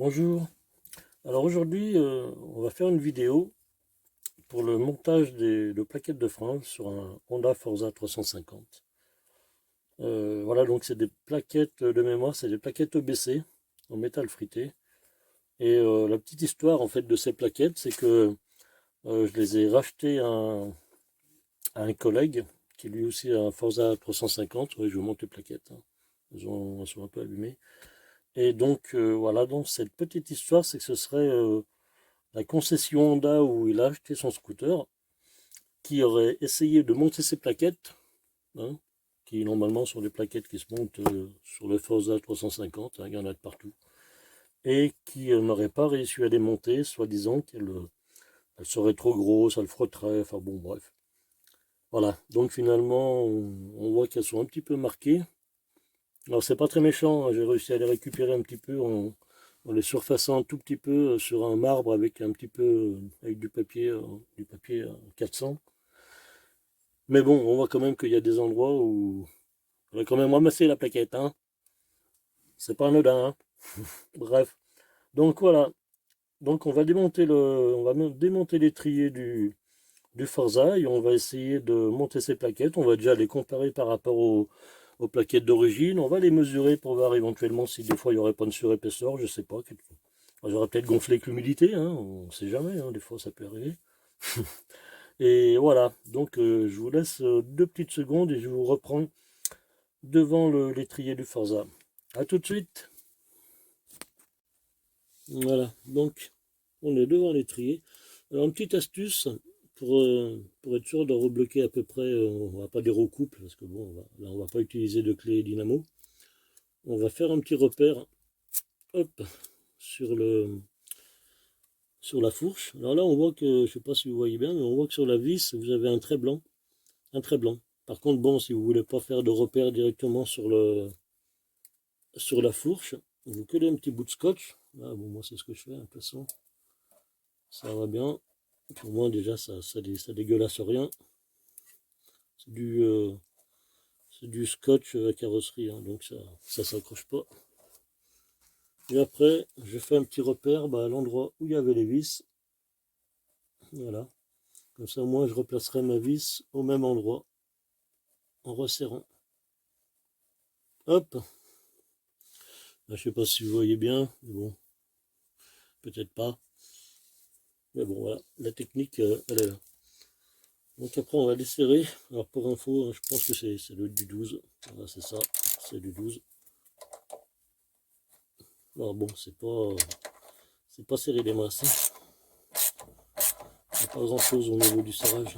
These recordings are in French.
Bonjour, alors aujourd'hui on va faire une vidéo pour le montage de plaquettes de frein sur un Honda Forza 350. Voilà, donc c'est des plaquettes de mémoire, c'est des plaquettes EBC en métal frité. Et la petite histoire en fait de ces plaquettes, c'est que je les ai rachetées à un collègue qui lui aussi a un Forza 350. Oui, je vous montre les plaquettes, hein. Elles sont un peu allumées. Et donc voilà, donc cette petite histoire, c'est que ce serait la concession Honda où il a acheté son scooter, qui aurait essayé de monter ses plaquettes, hein, qui normalement sont des plaquettes qui se montent sur le Forza 350, hein, il y en a de partout, et qui n'aurait pas réussi à les monter, soi-disant qu'elle elle serait trop grosse, elle frotterait, enfin bon bref. Voilà, donc finalement on voit qu'elles sont un petit peu marquées. Alors c'est pas très méchant, hein, j'ai réussi à les récupérer un petit peu en les surfaçant un tout petit peu sur un marbre avec un petit peu avec du papier 400. Mais bon, on voit quand même qu'il y a des endroits où on va quand même ramasser la plaquette, hein. C'est pas anodin, hein. Bref. Donc voilà. Donc on va démonter l'étrier du Forza et on va essayer de monter ces plaquettes. On va déjà les comparer par rapport aux plaquettes d'origine. On va les mesurer pour voir éventuellement si des fois il n'y aurait pas une surépaisseur, je sais pas. J'aurais peut-être gonflé avec l'humidité, hein. On sait jamais, hein. Des fois ça peut arriver. Et voilà. Donc je vous laisse 2 petites secondes et je vous reprends devant l'étrier du Forza. A tout de suite. Voilà, donc on est devant l'étrier. Alors une petite astuce pour être sûr de rebloquer à peu près, on va pas des recoupes parce que bon, là on va pas utiliser de clé dynamo. On va faire un petit repère, hop, sur sur la fourche. Alors là on voit que, je sais pas si vous voyez bien, mais on voit que sur la vis vous avez un trait blanc, un trait blanc. Par contre bon, si vous voulez pas faire de repère directement sur la fourche, vous collez un petit bout de scotch. Ah, bon, moi c'est ce que je fais, de toute façon. Ça va bien. Pour moi déjà ça dégueulasse rien. C'est du scotch à carrosserie, hein, donc ça s'accroche pas. Et après, je fais un petit repère à l'endroit où il y avait les vis. Voilà. Comme ça, au moins, je replacerai ma vis au même endroit en resserrant. Hop. Là, je sais pas si vous voyez bien, mais bon, peut-être pas. Mais bon, voilà, la technique, elle est là. Donc après, on va les serrer. Alors pour info, je pense que c'est le du 12. Voilà, c'est ça, c'est du 12. Alors bon, c'est pas serré des masses, hein. Il n'y a pas grand chose au niveau du serrage.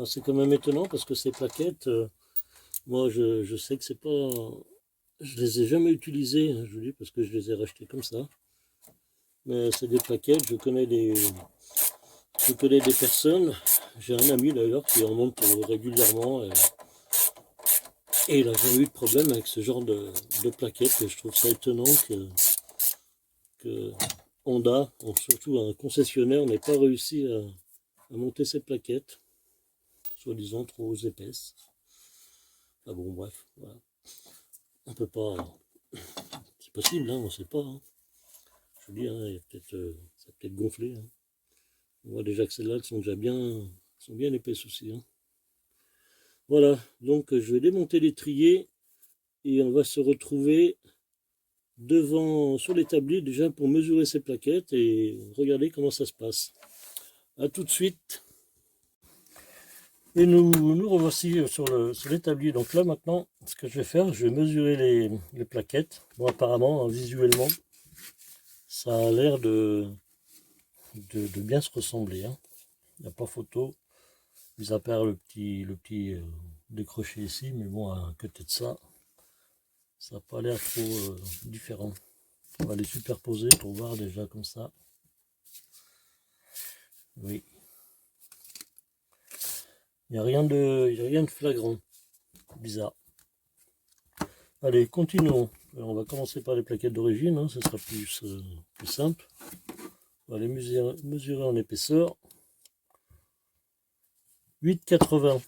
C'est quand même étonnant parce que ces plaquettes, moi je sais que c'est pas. Je les ai jamais utilisées, hein, je vous dis, parce que je les ai rachetées comme ça. Mais c'est des plaquettes, je connais des personnes. J'ai un ami d'ailleurs qui en monte régulièrement et il n'a jamais eu de problème avec ce genre de plaquettes. Et je trouve ça étonnant que Honda, surtout un concessionnaire, n'ait pas réussi à monter ces plaquettes, soi-disant trop épaisses. Ah bon, bref, voilà. On peut pas. C'est possible, hein, on sait pas, hein. Je vous dis, hein, il y a ça a peut-être gonflé, hein. On voit déjà que celles-là, elles sont bien épaisses aussi, hein. Voilà, donc je vais démonter l'étrier et on va se retrouver devant, sur l'établi déjà pour mesurer ces plaquettes et regarder comment ça se passe. A tout de suite. Et nous revoici sur l'établi. Donc là maintenant, ce que je vais faire, je vais mesurer les plaquettes. Bon, apparemment, hein, visuellement, ça a l'air de bien se ressembler, hein. Il n'y a pas photo, mis à part le petit décroché ici, mais bon, à côté de ça n'a pas l'air trop différent. On va les superposer pour voir déjà comme ça. Oui. Il n'y a rien de flagrant. Bizarre. Allez, continuons. Alors, on va commencer par les plaquettes d'origine, hein, ce sera plus simple. On va les mesurer en épaisseur. 8,80.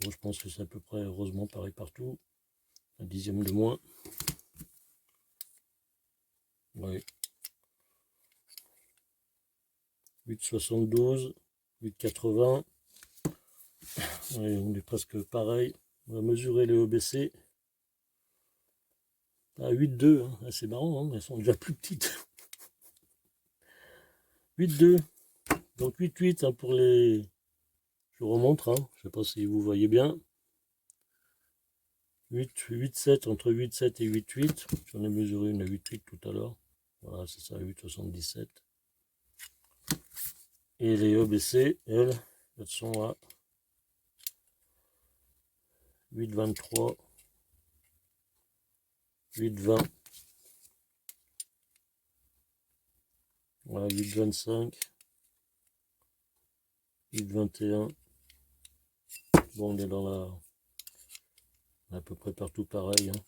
Bon, je pense que c'est à peu près, heureusement, pareil partout. Un dixième de moins. Oui. 8,72. 8,80. On est presque pareil. On va mesurer les EBC. À 8,2. Hein. Ah, c'est marrant, hein, elles sont déjà plus petites. 8,2. Donc 8,8 hein, pour les... Je vous remontre, hein. Je ne sais pas si vous voyez bien. 8,7 entre 8,7 et 8,8. J'en ai mesuré une à 8,8 tout à l'heure. Voilà, c'est ça, 8,77. Et les EBC, elles sont à 8,23, 8,20, voilà, 8,25, 8,21. Bon, on est dans la... à peu près partout pareil. Hein.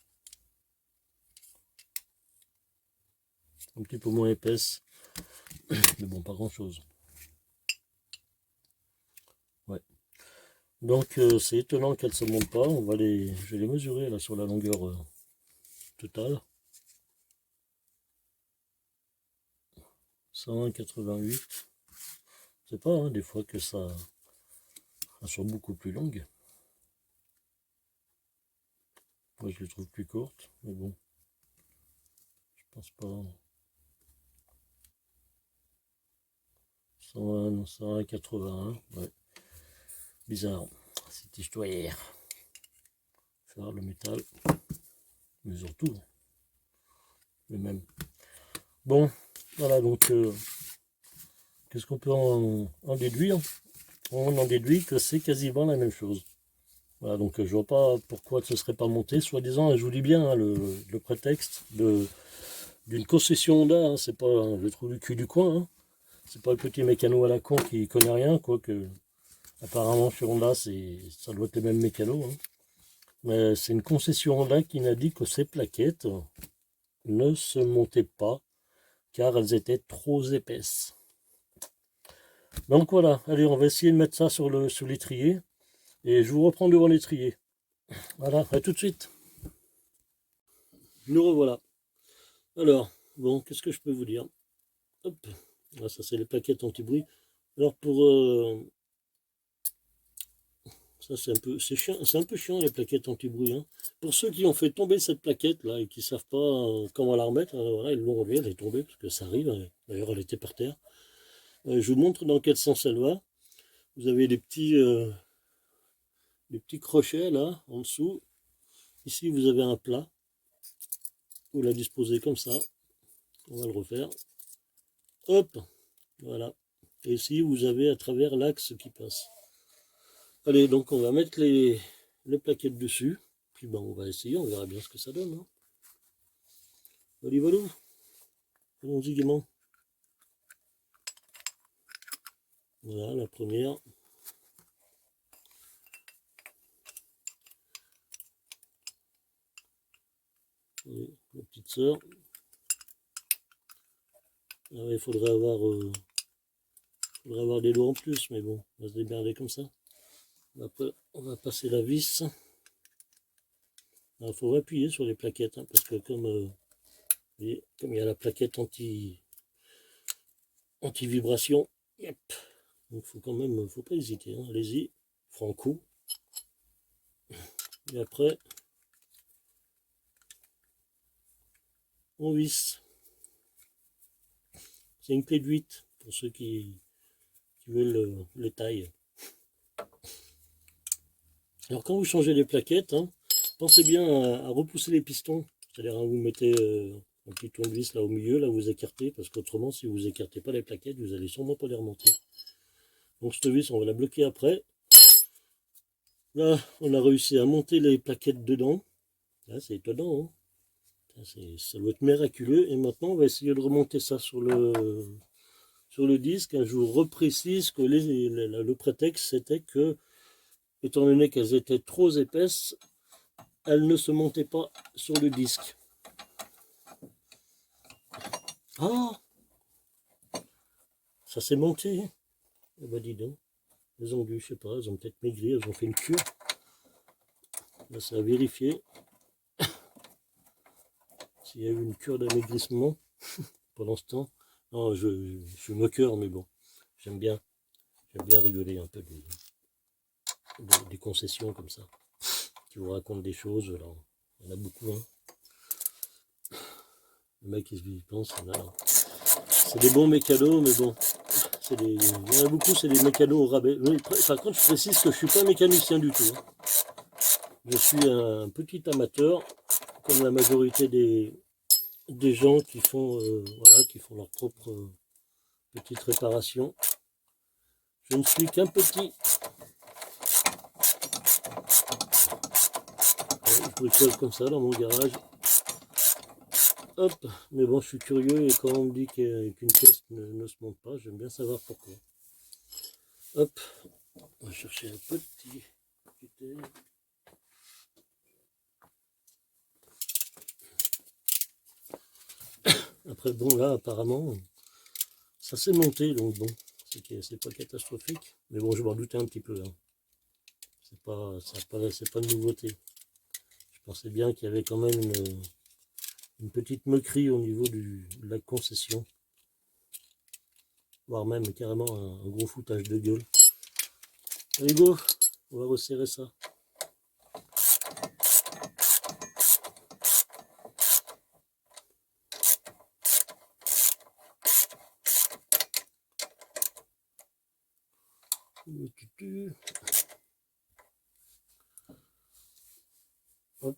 Un petit peu moins épaisse, mais bon, pas grand chose. Ouais. Donc c'est étonnant qu'elles ne se montent pas. Je vais les mesurer là sur la longueur totale. 101,88. C'est pas, hein, des fois que ça soit beaucoup plus longue. Moi je les trouve plus courtes, mais bon. Je pense pas. 101,81. Ouais. Bizarre. Cette histoire. Faire le métal. Mesure tout. Le même. Bon, voilà donc. Qu'est-ce qu'on peut en déduire? On en déduit que c'est quasiment la même chose. Voilà, donc je vois pas pourquoi ce serait pas monté. Soi-disant, je vous dis bien, hein, le prétexte d'une concession Honda, hein, c'est pas le trou du cul du coin. Hein. C'est pas le petit mécano à la con qui connaît rien, quoique apparemment chez Honda, ça doit être les mêmes mécanos. Hein. Mais c'est une concession Honda qui n'a dit que ces plaquettes ne se montaient pas car elles étaient trop épaisses. Donc voilà, allez, on va essayer de mettre ça sur l'étrier. Et je vous reprends devant l'étrier. Voilà, à tout de suite. Nous revoilà. Alors, bon, qu'est-ce que je peux vous dire? Hop, là, ça c'est les plaquettes anti-bruit. Alors ça c'est un peu chiant les plaquettes anti-bruit. Hein. Pour ceux qui ont fait tomber cette plaquette là et qui ne savent pas comment la remettre, voilà, ils l'ont revue, elle est tombée parce que ça arrive. D'ailleurs, elle était par terre. Je vous montre dans quel sens elle va. Vous avez des petits crochets là en dessous. Ici vous avez un plat. Vous la disposez comme ça. On va le refaire. Hop, voilà. Et ici vous avez à travers l'axe qui passe. Allez, donc on va mettre les plaquettes dessus. Puis ben, on va essayer, on verra bien ce que ça donne. Hein. Voilà. Allons-y gaiement. Voilà la première. Et la petite sœur. Alors, il faudrait avoir des doigts en plus, mais bon, on va se démerder comme ça. Après, on va passer la vis. Il faut appuyer sur les plaquettes, hein, parce que comme il y a la plaquette anti-vibration, yep. Donc faut quand même, faut pas hésiter, hein. Allez-y, franco. Et après, on visse. C'est une clé de 8 pour ceux qui veulent les tailles. Alors quand vous changez les plaquettes, hein, pensez bien à repousser les pistons. C'est-à-dire vous mettez un petit tournevis là au milieu, là vous écartez, parce qu'autrement si vous écartez pas les plaquettes, vous allez sûrement pas les remonter. Donc cette vis, on va la bloquer après. Là, on a réussi à monter les plaquettes dedans. Là, c'est étonnant. Hein. Ça doit être miraculeux. Et maintenant, on va essayer de remonter ça sur le disque. Je vous reprécise que le prétexte, c'était que, étant donné qu'elles étaient trop épaisses, elle ne se montait pas sur le disque. Ah, ça s'est monté. Eh ben dis donc, elles ont dû, je sais pas, elles ont peut-être maigri, elles ont fait une cure. Là, c'est à vérifier s'il y a eu une cure d'amaigrissement pendant ce temps. Non, je suis moqueur, mais bon, j'aime bien rigoler un peu des concessions comme ça, qui vous racontent des choses. Alors, il y en a beaucoup, hein. Le mec, il pense, c'est des bons mécanos, mais bon, il y en a beaucoup, c'est des mécanos au rabais. Mais, par contre, je précise que je suis pas mécanicien du tout, hein. Je suis un petit amateur, comme la majorité des gens qui font, voilà, qui font leur propre petite réparation. Je ne suis qu'un petit. Je bricole comme ça dans mon garage. Hop, mais bon, je suis curieux et quand on me dit qu'une pièce ne se monte pas, j'aime bien savoir pourquoi. Hop, on va chercher un petit cutter. Après, bon, là, apparemment, ça s'est monté, donc bon, c'est pas catastrophique. Mais bon, je m'en doutais un petit peu, hein. C'est pas de nouveauté. Je pensais bien qu'il y avait quand même une petite moquerie au niveau de la concession. Voire même carrément un gros foutage de gueule. Allez go, on va resserrer ça. Hop,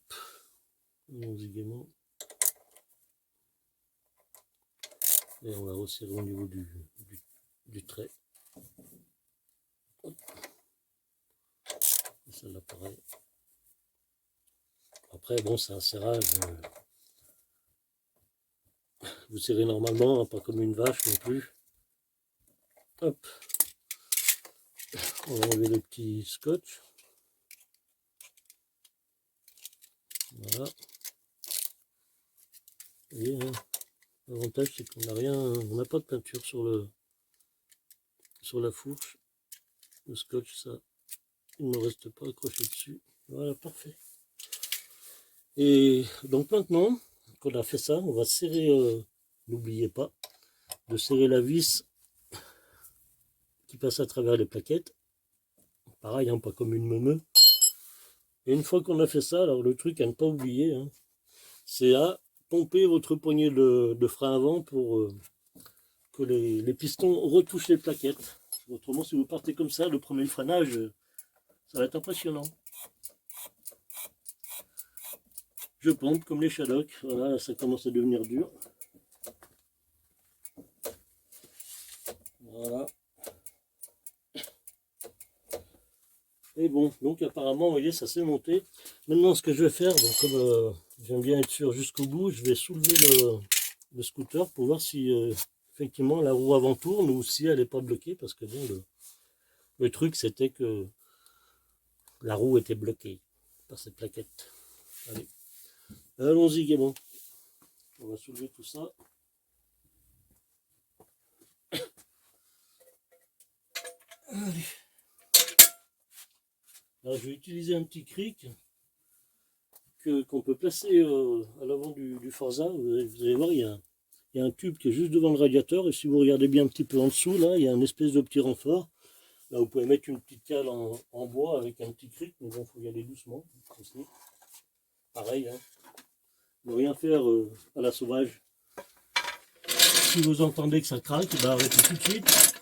allons-y gaiement. Et on va resserrer au niveau du trait. Hop. Et celle-là pareil. Après bon, c'est un serrage. Vous serrez normalement, hein, pas comme une vache non plus. Hop. On va enlever le petit scotch. Voilà. Et l'avantage c'est qu'on n'a rien, on n'a pas de peinture sur la fourche. Le scotch, ça, il ne reste pas accroché dessus. Voilà, parfait. Et donc maintenant qu'on a fait ça, on va serrer, n'oubliez pas de serrer la vis qui passe à travers les plaquettes. Pareil, hein, pas comme une meumeux. Et une fois qu'on a fait ça, alors le truc à ne pas oublier, hein, c'est à pomper votre poignée de frein avant pour que les pistons retouchent les plaquettes. Autrement, si vous partez comme ça, le premier freinage, ça va être impressionnant. Je pompe comme les Shadocks. Voilà, ça commence à devenir dur. Voilà. Et bon, donc apparemment, vous voyez, ça s'est monté. Maintenant, ce que je vais faire, donc, comme j'aime bien être sûr jusqu'au bout, je vais soulever le scooter pour voir si effectivement la roue avant tourne ou si elle n'est pas bloquée. Parce que bon, le truc, c'était que la roue était bloquée par cette plaquette. Allez. Allons-y gaiement. On va soulever tout ça. Allez. Alors je vais utiliser un petit cric qu'on peut placer à l'avant du Forza. Vous allez voir, il y a un tube qui est juste devant le radiateur. Et si vous regardez bien un petit peu en dessous, là, il y a une espèce de petit renfort. Là, vous pouvez mettre une petite cale en bois avec un petit cric. Mais bon, il faut y aller doucement. Aussi. Pareil, hein. Ne rien faire à la sauvage. Si vous entendez que ça craque, bah arrêtez tout de suite.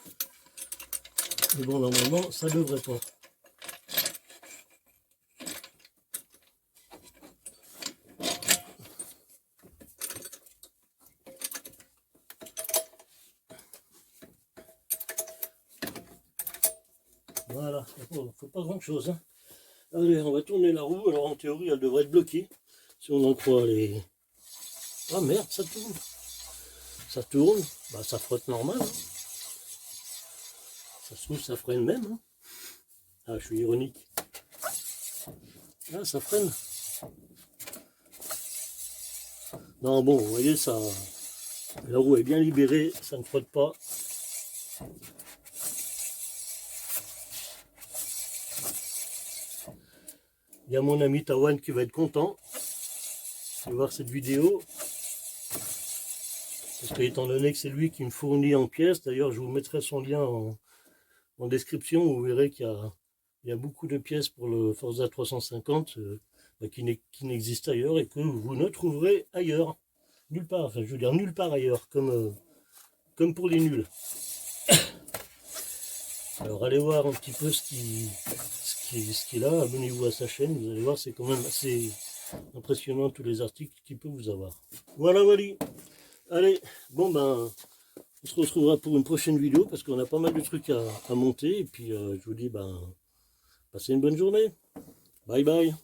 Mais bon, normalement, ça ne devrait pas. Voilà, il ne faut pas grand chose, hein. Allez, on va tourner la roue. Alors en théorie, elle devrait être bloquée. Si on en croit les... Ah merde, ça tourne. Ça tourne, bah ça frotte normal, hein. Ça se trouve, ça freine même, hein. Ah, je suis ironique. Ah, ça freine. Non, bon, vous voyez, ça, la roue est bien libérée, ça ne frotte pas. Il y a mon ami Tawan qui va être content de voir cette vidéo. Parce que étant donné que c'est lui qui me fournit en pièces, d'ailleurs je vous mettrai son lien en description, vous verrez qu'il y a beaucoup de pièces pour le Forza 350 qui n'existent ailleurs et que vous ne trouverez ailleurs. Nulle part, enfin je veux dire nulle part ailleurs, comme pour les nuls. Alors allez voir un petit peu ce qu'il a, abonnez-vous à sa chaîne, vous allez voir, c'est quand même assez impressionnant tous les articles qu'il peut vous avoir. Voilà, voilà. Allez, bon ben, on se retrouvera pour une prochaine vidéo parce qu'on a pas mal de trucs à monter. Et puis je vous dis, ben, passez une bonne journée. Bye bye.